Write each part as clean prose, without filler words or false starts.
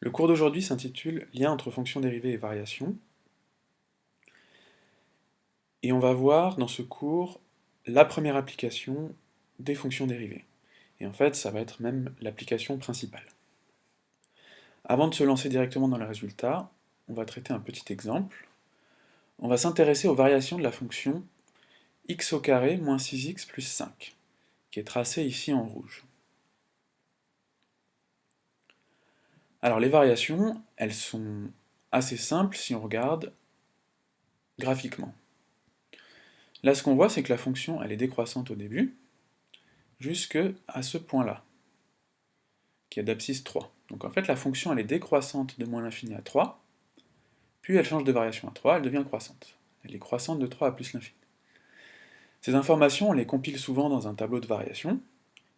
Le cours d'aujourd'hui s'intitule Lien entre fonctions dérivées et variations, et on va voir dans ce cours la première application des fonctions dérivées. Et en fait, ça va être même l'application principale. Avant de se lancer directement dans les résultats, on va traiter un petit exemple. On va s'intéresser aux variations de la fonction x au carré moins 6x plus 5, qui est tracée ici en rouge. Alors les variations, elles sont assez simples si on regarde graphiquement. Là, ce qu'on voit, c'est que la fonction, elle est décroissante au début, jusque à ce point-là, qui est d'abscisse 3. Donc en fait, la fonction, elle est décroissante de moins l'infini à 3, puis elle change de variation à 3, elle devient croissante. Elle est croissante de 3 à plus l'infini. Ces informations, on les compile souvent dans un tableau de variation,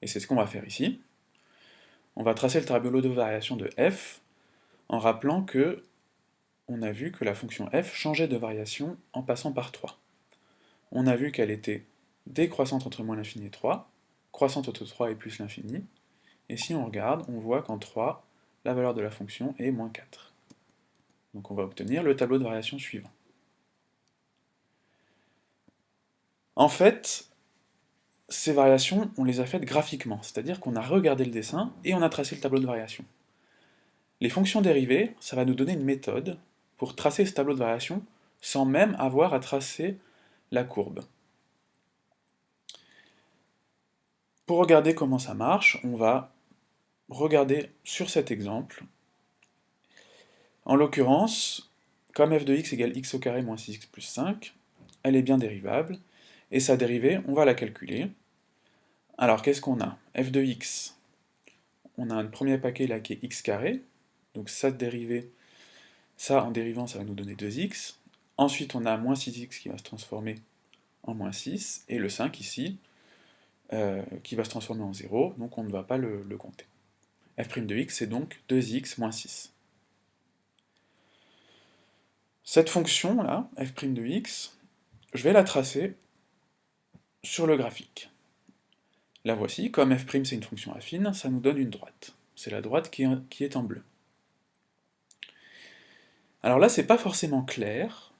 et c'est ce qu'on va faire ici. On va tracer le tableau de variation de f, en rappelant que on a vu que la fonction f changeait de variation en passant par 3. On a vu qu'elle était décroissante entre moins l'infini et 3, croissante entre 3 et plus l'infini, et si on regarde, on voit qu'en 3, la valeur de la fonction est moins 4. Donc on va obtenir le tableau de variation suivant. En fait, ces variations, on les a faites graphiquement, c'est-à-dire qu'on a regardé le dessin et on a tracé le tableau de variation. Les fonctions dérivées, ça va nous donner une méthode pour tracer ce tableau de variation sans même avoir à tracer la courbe. Pour regarder comment ça marche, on va regarder sur cet exemple. En l'occurrence, comme f de x égale x au carré moins 6x plus 5, elle est bien dérivable, et sa dérivée, on va la calculer. Alors, qu'est-ce qu'on a? F de x, on a un premier paquet là qui est x carré, donc ça dérivée, ça en dérivant, ça va nous donner 2x. Ensuite, on a moins 6x qui va se transformer en moins 6, et le 5 ici, qui va se transformer en 0, donc on ne va pas le compter. F' de x, c'est donc 2x moins 6. Cette fonction-là, f' de x, je vais la tracer sur le graphique. La voici, comme f' c'est une fonction affine, ça nous donne une droite. C'est la droite qui est en bleu. Alors là, c'est pas forcément clair,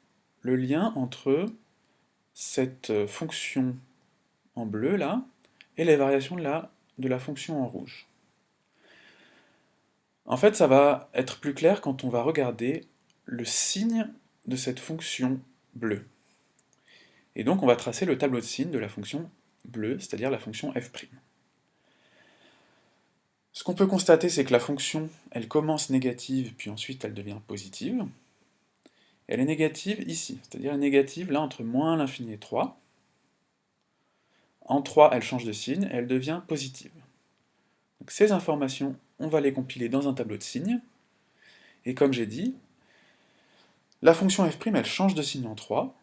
le lien entre cette fonction en bleu, là, et les variations de la fonction en rouge. En fait, ça va être plus clair quand on va regarder le signe de cette fonction bleue. Et donc, on va tracer le tableau de signes de la fonction bleue, c'est-à-dire la fonction f'. Ce qu'on peut constater, c'est que la fonction, elle commence négative, puis ensuite elle devient positive. Elle est négative ici, c'est-à-dire négative là entre moins l'infini et 3. En 3, elle change de signe, et elle devient positive. Donc ces informations, on va les compiler dans un tableau de signes, et comme j'ai dit, la fonction f', elle change de signe en 3,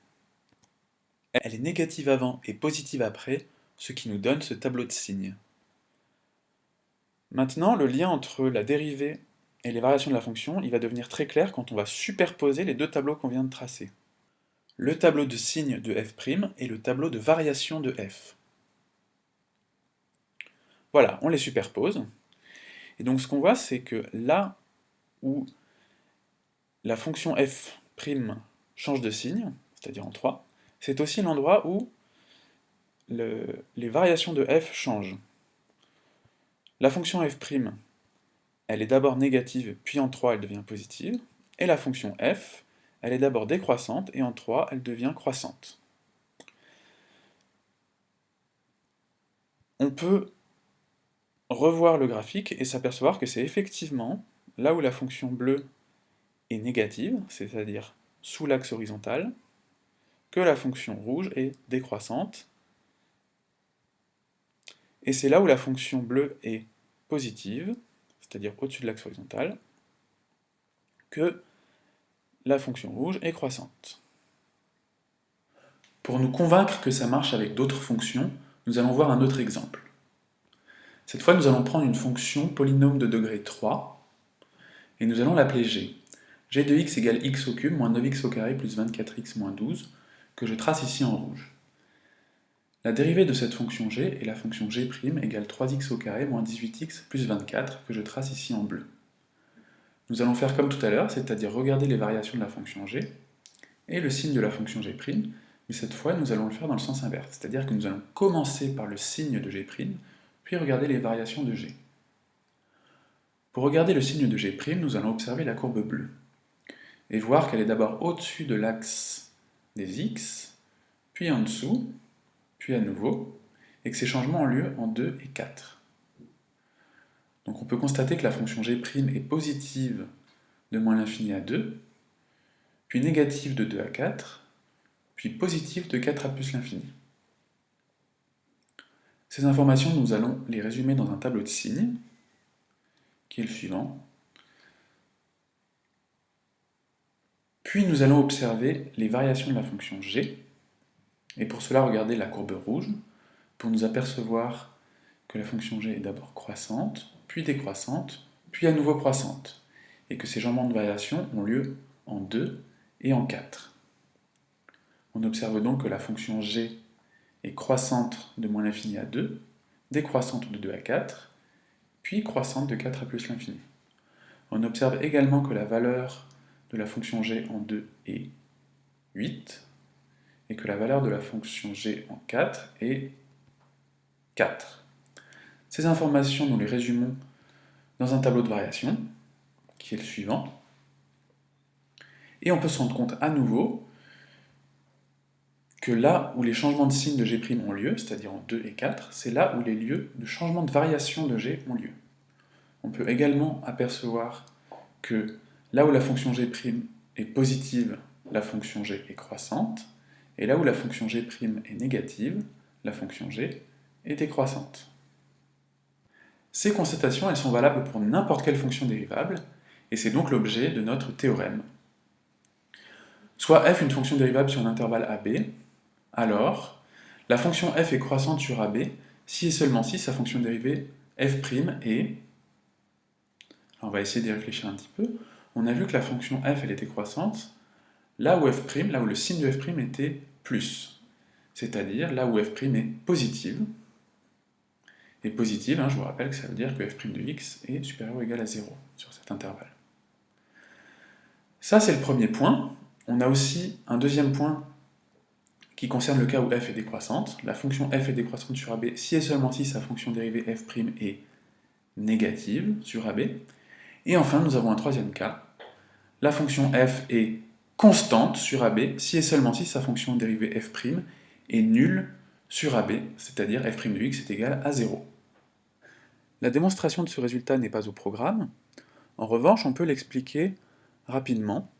elle est négative avant et positive après, ce qui nous donne ce tableau de signes. Maintenant, le lien entre la dérivée et les variations de la fonction, il va devenir très clair quand on va superposer les deux tableaux qu'on vient de tracer. Le tableau de signes de f' et le tableau de variation de f. Voilà, on les superpose. Et donc ce qu'on voit, c'est que là où la fonction f' change de signe, c'est-à-dire en 3, c'est aussi l'endroit où les variations de f changent. La fonction f', elle est d'abord négative, puis en 3, elle devient positive, et la fonction f, elle est d'abord décroissante, et en 3, elle devient croissante. On peut revoir le graphique et s'apercevoir que c'est effectivement là où la fonction bleue est négative, c'est-à-dire sous l'axe horizontal, que la fonction rouge est décroissante, et c'est là où la fonction bleue est positive, c'est-à-dire au-dessus de l'axe horizontal, que la fonction rouge est croissante. Pour nous convaincre que ça marche avec d'autres fonctions, nous allons voir un autre exemple. Cette fois, nous allons prendre une fonction polynôme de degré 3, et nous allons l'appeler g. g de x égale x au cube moins 9x au carré plus 24x moins 12, que je trace ici en rouge. La dérivée de cette fonction g est la fonction g' égale 3x au carré moins 18x plus 24, que je trace ici en bleu. Nous allons faire comme tout à l'heure, c'est-à-dire regarder les variations de la fonction g et le signe de la fonction g', mais cette fois nous allons le faire dans le sens inverse, c'est-à-dire que nous allons commencer par le signe de g', puis regarder les variations de g. Pour regarder le signe de g', nous allons observer la courbe bleue, et voir qu'elle est d'abord au-dessus de l'axe des x, puis en dessous, puis à nouveau, et que ces changements ont lieu en 2 et 4. Donc on peut constater que la fonction g' est positive de moins l'infini à 2, puis négative de 2 à 4, puis positive de 4 à plus l'infini. Ces informations, nous allons les résumer dans un tableau de signes, qui est le suivant. Puis nous allons observer les variations de la fonction g, et pour cela regarder la courbe rouge, pour nous apercevoir que la fonction g est d'abord croissante, puis décroissante, puis à nouveau croissante, et que ces changements de variation ont lieu en 2 et en 4. On observe donc que la fonction g est croissante de moins l'infini à 2, décroissante de 2 à 4, puis croissante de 4 à plus l'infini. On observe également que la valeur de la fonction g en 2 est 8, et que la valeur de la fonction g en 4 est 4. Ces informations, nous les résumons dans un tableau de variation, qui est le suivant, et on peut se rendre compte à nouveau que là où les changements de signe de g' ont lieu, c'est-à-dire en 2 et 4, c'est là où les lieux de changement de variation de g ont lieu. On peut également apercevoir que là où la fonction g' est positive, la fonction g est croissante, et là où la fonction g' est négative, la fonction g est décroissante. Ces constatations, elles sont valables pour n'importe quelle fonction dérivable, et c'est donc l'objet de notre théorème. Soit f une fonction dérivable sur un intervalle AB, alors la fonction f est croissante sur AB si et seulement si sa fonction dérivée f' est... Alors on va essayer d'y réfléchir un petit peu. On a vu que la fonction f elle était croissante là où f', là où le signe de f' était plus, c'est-à-dire là où f' est positive. Et positive, je vous rappelle que ça veut dire que f' de x est supérieur ou égal à 0 sur cet intervalle. Ça c'est le premier point. On a aussi un deuxième point qui concerne le cas où f est décroissante. La fonction f est décroissante sur AB si et seulement si sa fonction dérivée f' est négative sur AB. Et enfin, nous avons un troisième cas. La fonction f est constante sur AB si et seulement si sa fonction dérivée f' est nulle sur AB, c'est-à-dire f' de x est égal à 0. La démonstration de ce résultat n'est pas au programme. En revanche, on peut l'expliquer rapidement.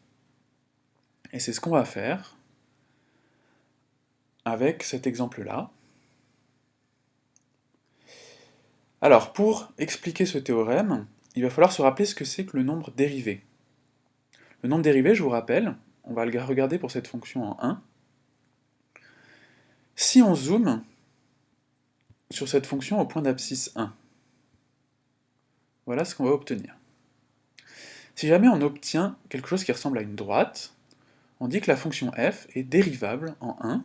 Et c'est ce qu'on va faire avec cet exemple-là. Alors, pour expliquer ce théorème, il va falloir se rappeler ce que c'est que le nombre dérivé. Le nombre dérivé, je vous rappelle, on va le regarder pour cette fonction en 1. Si on zoome sur cette fonction au point d'abscisse 1, voilà ce qu'on va obtenir. Si jamais on obtient quelque chose qui ressemble à une droite, on dit que la fonction f est dérivable en 1,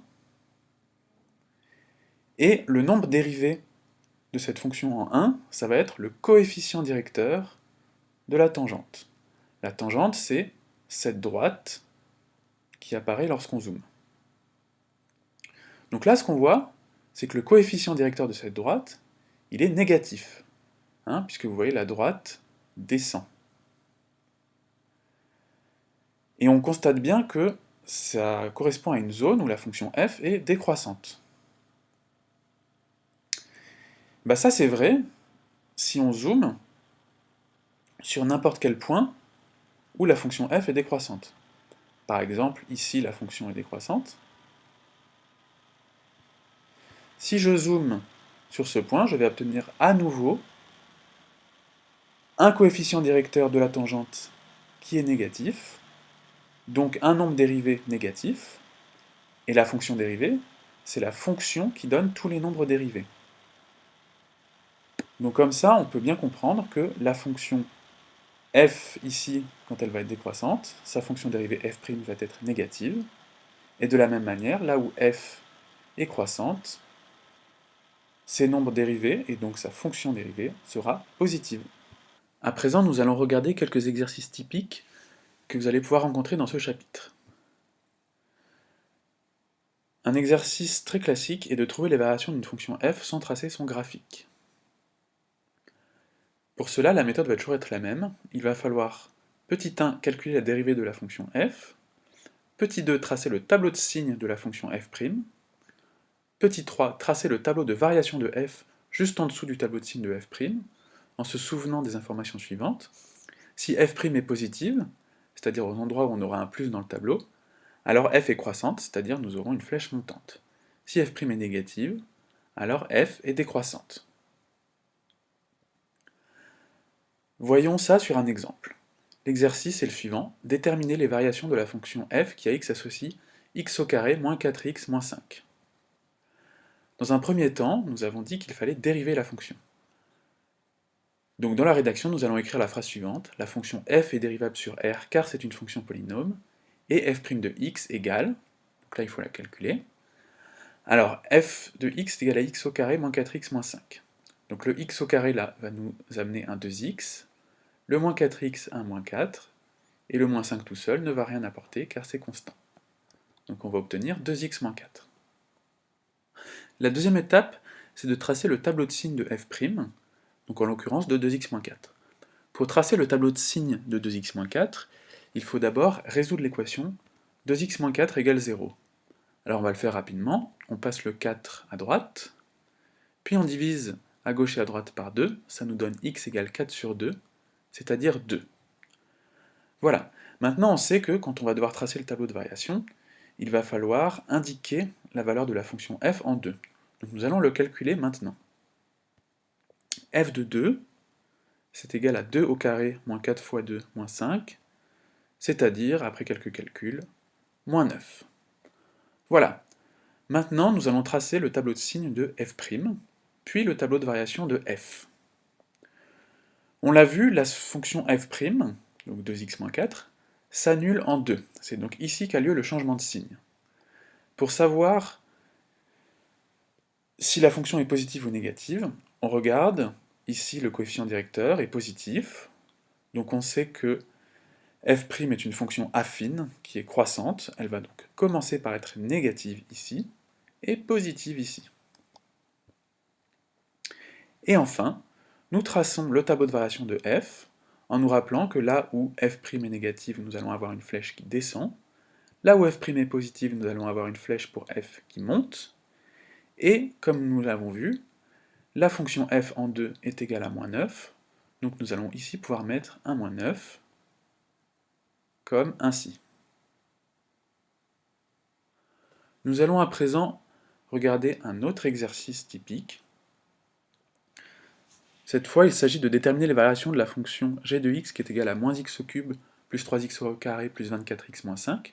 et le nombre dérivé de cette fonction en 1, ça va être le coefficient directeur de la tangente. La tangente, c'est cette droite qui apparaît lorsqu'on zoome. Donc là, ce qu'on voit, c'est que le coefficient directeur de cette droite, il est négatif, puisque vous voyez la droite descend. Et on constate bien que ça correspond à une zone où la fonction f est décroissante. Bah ça c'est vrai si on zoome sur n'importe quel point où la fonction f est décroissante. Par exemple, ici la fonction est décroissante. Si je zoome sur ce point, je vais obtenir à nouveau un coefficient directeur de la tangente qui est négatif, donc un nombre dérivé négatif, et la fonction dérivée, c'est la fonction qui donne tous les nombres dérivés. Donc comme ça, on peut bien comprendre que la fonction f ici, quand elle va être décroissante, sa fonction dérivée f' va être négative, et de la même manière, là où f est croissante, ses nombres dérivés, et donc sa fonction dérivée, sera positive. À présent, nous allons regarder quelques exercices typiques que vous allez pouvoir rencontrer dans ce chapitre. Un exercice très classique est de trouver les variations d'une fonction f sans tracer son graphique. Pour cela, la méthode va toujours être la même. Il va falloir, petit 1, calculer la dérivée de la fonction f, petit 2, tracer le tableau de signes de la fonction f', petit 3, tracer le tableau de variation de f juste en dessous du tableau de signes de f', en se souvenant des informations suivantes. Si f' est positive, c'est-à-dire aux endroits où on aura un plus dans le tableau, alors f est croissante, c'est-à-dire nous aurons une flèche montante. Si f' est négative, alors f est décroissante. Voyons ça sur un exemple. L'exercice est le suivant, déterminer les variations de la fonction f qui à x associe x au carré moins 4x moins 5. Dans un premier temps, nous avons dit qu'il fallait dériver la fonction. Donc dans la rédaction, nous allons écrire la phrase suivante, la fonction f est dérivable sur r car c'est une fonction polynôme, et f' de x égale, donc là il faut la calculer, alors f de x est égal à x au carré moins 4x moins 5. Donc le x au carré là va nous amener un 2x, le moins 4x un moins 4, et le moins 5 tout seul ne va rien apporter car c'est constant. Donc on va obtenir 2x moins 4. La deuxième étape, c'est de tracer le tableau de signes de f', donc en l'occurrence de 2x moins 4. Pour tracer le tableau de signes de 2x moins 4, il faut d'abord résoudre l'équation 2x moins 4 égale 0. Alors on va le faire rapidement, on passe le 4 à droite, puis on divise à gauche et à droite par 2, ça nous donne x égale 4 sur 2, c'est-à-dire 2. Voilà, maintenant on sait que quand on va devoir tracer le tableau de variation, il va falloir indiquer la valeur de la fonction f en 2. Donc nous allons le calculer maintenant. F de 2, c'est égal à 2 au carré moins 4 fois 2 moins 5, c'est-à-dire, après quelques calculs, moins 9. Voilà. Maintenant, nous allons tracer le tableau de signes de f', puis le tableau de variation de f. On l'a vu, la fonction f', donc 2x moins 4, s'annule en 2. C'est donc ici qu'a lieu le changement de signe. Pour savoir si la fonction est positive ou négative, on regarde, ici le coefficient directeur est positif, donc on sait que f' est une fonction affine, qui est croissante, elle va donc commencer par être négative ici, et positive ici. Et enfin, nous traçons le tableau de variation de f, en nous rappelant que là où f' est négative, nous allons avoir une flèche qui descend, là où f' est positive, nous allons avoir une flèche pour f qui monte, et comme nous l'avons vu, la fonction f en 2 est égale à moins 9, donc nous allons ici pouvoir mettre un moins 9, comme ainsi. Nous allons à présent regarder un autre exercice typique. Cette fois, il s'agit de déterminer les variations de la fonction g de x qui est égale à moins x au cube plus 3x au carré plus 24x moins 5.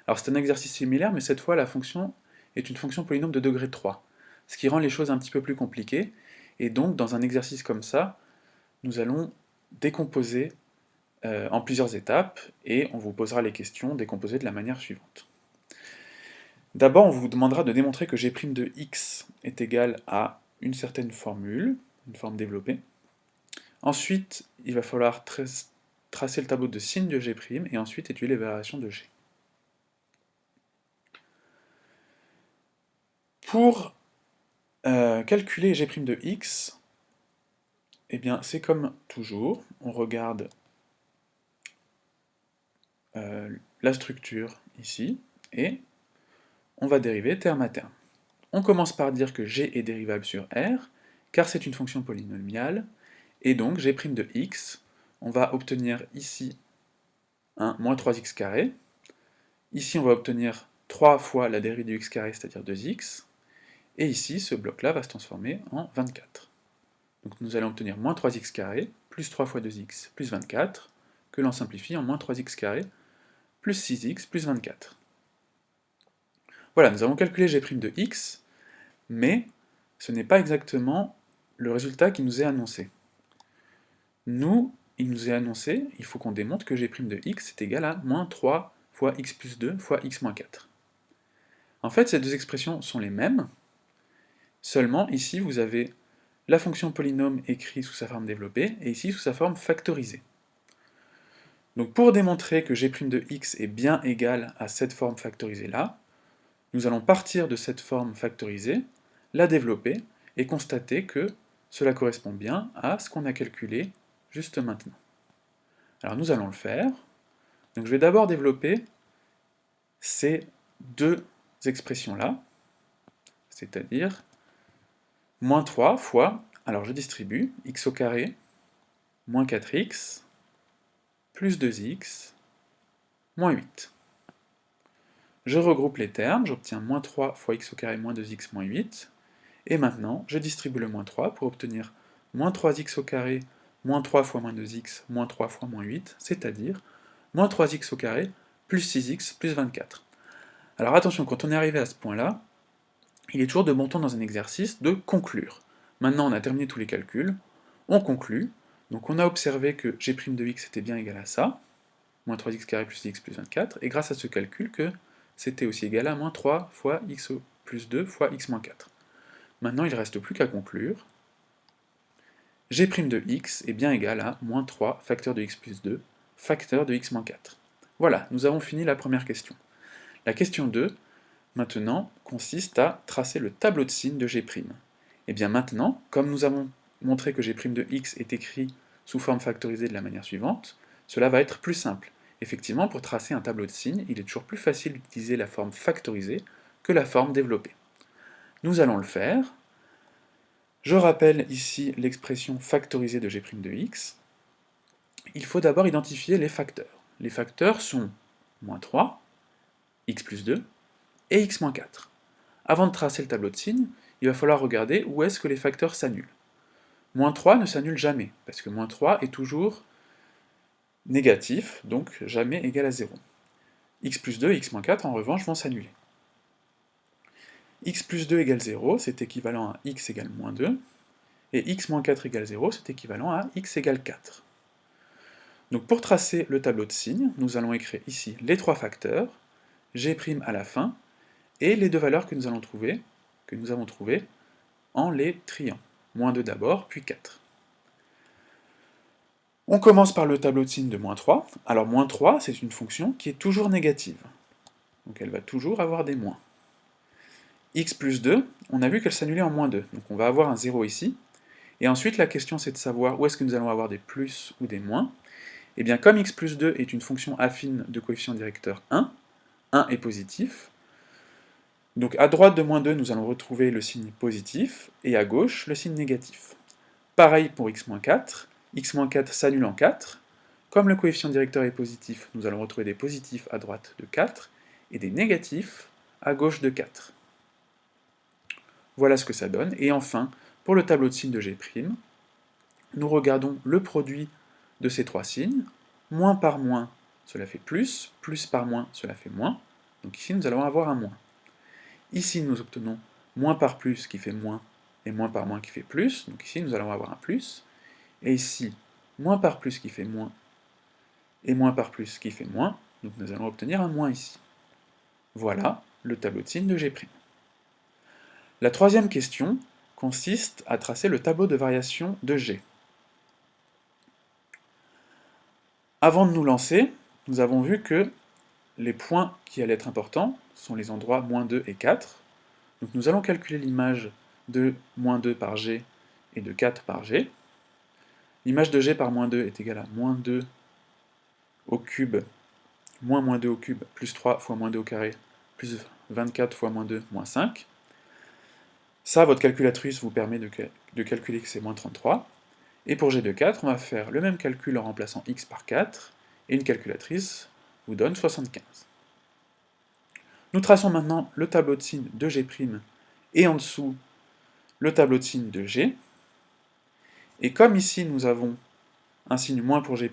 Alors c'est un exercice similaire, mais cette fois la fonction est une fonction polynôme de degré 3, ce qui rend les choses un petit peu plus compliquées, et donc dans un exercice comme ça, nous allons décomposer en plusieurs étapes, et on vous posera les questions décomposées de la manière suivante. D'abord, on vous demandera de démontrer que g' de x est égal à une certaine formule, une forme développée. Ensuite, il va falloir tracer le tableau de signes de g', et ensuite étudier les variations de g. Pour calculer g' de x, eh bien, c'est comme toujours, on regarde la structure ici, et on va dériver terme à terme. On commence par dire que g est dérivable sur r, car c'est une fonction polynomiale, et donc g' de x, on va obtenir ici un moins 3x carré, ici on va obtenir 3 fois la dérivée de x carré, c'est-à-dire 2x, et ici ce bloc-là va se transformer en 24. Donc nous allons obtenir moins 3x carré, plus 3 fois 2x, plus 24, que l'on simplifie en moins 3x carré, plus 6x, plus 24. Voilà, nous avons calculé g' de x, mais ce n'est pas exactement le résultat qui nous est annoncé. Il nous est annoncé, il faut qu'on démontre que g' de x est égal à moins 3 fois x plus 2 fois x moins 4. En fait, ces deux expressions sont les mêmes, seulement ici vous avez la fonction polynôme écrite sous sa forme développée, et ici sous sa forme factorisée. Donc pour démontrer que g' de x est bien égal à cette forme factorisée-là, nous allons partir de cette forme factorisée, la développer, et constater que cela correspond bien à ce qu'on a calculé juste maintenant. Alors nous allons le faire. Donc je vais d'abord développer ces deux expressions-là, c'est-à-dire moins 3 fois, alors je distribue, x au carré, moins 4x, plus 2x, moins 8. Je regroupe les termes, j'obtiens moins 3 fois x au carré moins 2x moins 8, et maintenant je distribue le moins 3 pour obtenir moins 3x au carré moins 3 fois moins 2x moins 3 fois moins 8, c'est-à-dire moins 3x au carré plus 6x plus 24. Alors attention, quand on est arrivé à ce point-là, il est toujours de bon ton dans un exercice de conclure. Maintenant on a terminé tous les calculs, on conclut, donc on a observé que g' de x était bien égal à ça, moins 3x carré plus 6x plus 24, et grâce à ce calcul que c'était aussi égal à moins 3 fois x plus 2 fois x moins 4. Maintenant il ne reste plus qu'à conclure, g' de x est bien égal à moins 3 facteur de x plus 2 facteur de x moins 4. Voilà, nous avons fini la première question. La question 2, maintenant, consiste à tracer le tableau de signes de g'. Et bien maintenant, comme nous avons montré que g' de x est écrit sous forme factorisée de la manière suivante, cela va être plus simple. Effectivement, pour tracer un tableau de signes, il est toujours plus facile d'utiliser la forme factorisée que la forme développée. Nous allons le faire. Je rappelle ici l'expression factorisée de g' de x. Il faut d'abord identifier les facteurs. Les facteurs sont moins 3, x plus 2, et x moins 4. Avant de tracer le tableau de signes, il va falloir regarder où est-ce que les facteurs s'annulent. Moins 3 ne s'annule jamais, parce que moins 3 est toujours négatif, donc jamais égal à 0. X plus 2 et x moins 4, en revanche, vont s'annuler. X plus 2 égale 0, c'est équivalent à x égale moins 2, et x moins 4 égale 0, c'est équivalent à x égale 4. Donc pour tracer le tableau de signes, nous allons écrire ici les trois facteurs, g' à la fin, et les deux valeurs que nous avons trouvées, en les triant. Moins 2 d'abord, puis 4. On commence par le tableau de signes de moins 3. Alors moins 3, c'est une fonction qui est toujours négative. Donc elle va toujours avoir des moins. X plus 2, on a vu qu'elle s'annulait en moins 2, donc on va avoir un 0 ici. Et ensuite la question c'est de savoir où est-ce que nous allons avoir des plus ou des moins. Et bien comme x plus 2 est une fonction affine de coefficient directeur 1 est positif. Donc à droite de moins 2, nous allons retrouver le signe positif, et à gauche, le signe négatif. Pareil pour x-4 s'annule en 4. Comme le coefficient directeur est positif, nous allons retrouver des positifs à droite de 4, et des négatifs à gauche de 4. Voilà ce que ça donne. Et enfin, pour le tableau de signes de g', nous regardons le produit de ces trois signes. Moins par moins, cela fait plus par moins, cela fait moins. Donc ici, nous allons avoir un moins. Ici, nous obtenons moins par plus qui fait moins, et moins par moins qui fait plus. Donc ici, nous allons avoir un plus. Et ici, moins par plus qui fait moins, et moins par plus qui fait moins. Donc nous allons obtenir un moins ici. Voilà le tableau de signes de g'. La troisième question consiste à tracer le tableau de variation de g. Avant de nous lancer, nous avons vu que les points qui allaient être importants sont les endroits moins 2 et 4. Donc nous allons calculer l'image de moins 2 par g et de 4 par g. L'image de g par moins 2 est égale à moins 2 au cube, moins 2 au cube, plus 3 fois moins 2 au carré, plus 24 fois moins 2, moins 5. Ça, votre calculatrice vous permet de calculer que c'est moins 33. Et pour g de 4, on va faire le même calcul en remplaçant x par 4, et une calculatrice vous donne 75. Nous traçons maintenant le tableau de signes de g', et en dessous, le tableau de signes de g. Et comme ici nous avons un signe moins pour g',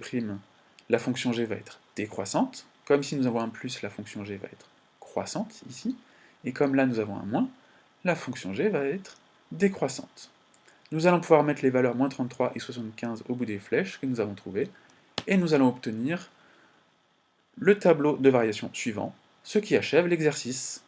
la fonction g va être décroissante. Comme ici nous avons un plus, la fonction g va être croissante, ici. Et comme là nous avons un moins, la fonction g va être décroissante. Nous allons pouvoir mettre les valeurs moins 33 et 75 au bout des flèches que nous avons trouvées, et nous allons obtenir le tableau de variation suivant, ce qui achève l'exercice.